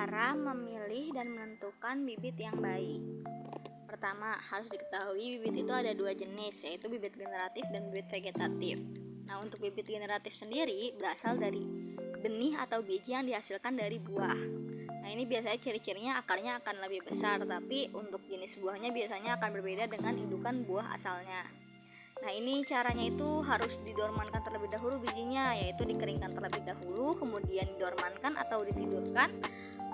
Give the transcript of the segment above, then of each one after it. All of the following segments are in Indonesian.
Cara memilih dan menentukan bibit yang baik. Pertama, harus diketahui bibit itu ada dua jenis, yaitu bibit generatif dan bibit vegetatif. Nah, untuk bibit generatif sendiri berasal dari benih atau biji yang dihasilkan dari buah. Nah, ini biasanya ciri-cirinya akarnya akan lebih besar, tapi untuk jenis buahnya biasanya akan berbeda dengan indukan buah asalnya. Nah, ini caranya itu harus didormankan terlebih dahulu bijinya, yaitu dikeringkan terlebih dahulu, kemudian didormankan atau ditidurkan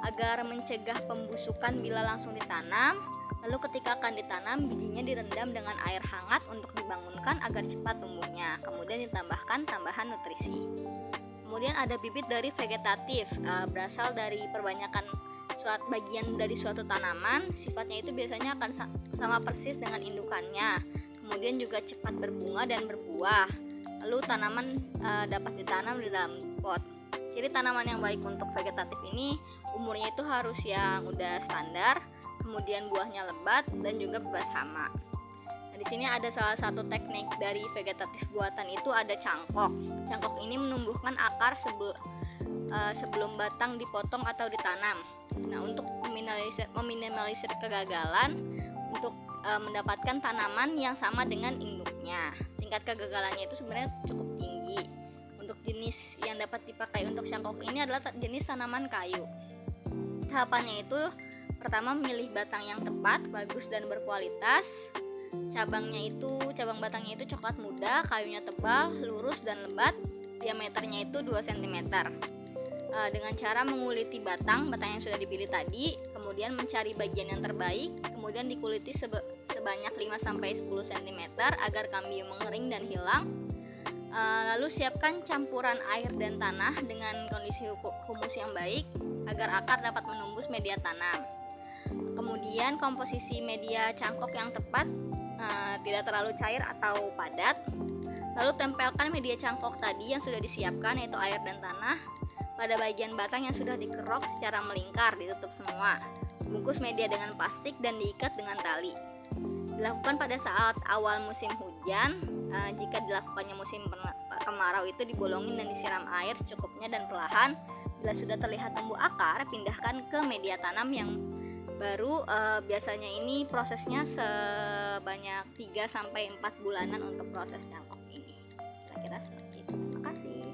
agar mencegah pembusukan bila langsung ditanam. Lalu ketika akan ditanam, bijinya direndam dengan air hangat untuk dibangunkan agar cepat tumbuhnya. Kemudian ditambahkan tambahan nutrisi. Kemudian ada bibit dari vegetatif, berasal dari perbanyakan suatu bagian dari suatu tanaman. Sifatnya itu biasanya akan sama persis dengan indukannya. Kemudian juga cepat berbunga dan berbuah. Lalu tanaman dapat ditanam di dalam pot. Ciri tanaman yang baik untuk vegetatif ini umurnya itu harus yang udah standar, kemudian buahnya lebat dan juga bebas hama. Nah, di sini ada salah satu teknik dari vegetatif buatan itu ada cangkok. Cangkok ini menumbuhkan akar sebelum batang dipotong atau ditanam. Nah, untuk meminimalisir kegagalan untuk mendapatkan tanaman yang sama dengan induknya. Tingkat kegagalannya itu sebenarnya cukup tinggi. Untuk jenis yang dapat dipakai untuk cangkok ini adalah jenis tanaman kayu. Tahapannya itu pertama memilih batang yang tepat, bagus dan berkualitas. Cabang batangnya itu coklat muda, kayunya tebal, lurus dan lebat. Diameternya itu 2 cm. Dengan cara menguliti batang yang sudah dipilih tadi, kemudian mencari bagian yang terbaik, kemudian dikuliti sebanyak 5-10 cm agar kambium mengering dan hilang. Lalu siapkan campuran air dan tanah dengan kondisi humus yang baik agar akar dapat menembus media tanam. Kemudian komposisi media cangkok yang tepat, tidak terlalu cair atau padat. Lalu tempelkan media cangkok tadi yang sudah disiapkan, yaitu air dan tanah, pada bagian batang yang sudah dikerok secara melingkar, ditutup semua. Bungkus media dengan plastik dan diikat dengan tali. Dilakukan pada saat awal musim hujan. Jika dilakukannya musim kemarau itu dibolongin dan disiram air secukupnya dan perlahan. Bila sudah terlihat tumbuh akar, pindahkan ke media tanam yang baru. Biasanya ini prosesnya sebanyak 3-4 bulanan untuk proses cangkok ini. Kira-kira seperti itu. Terima kasih.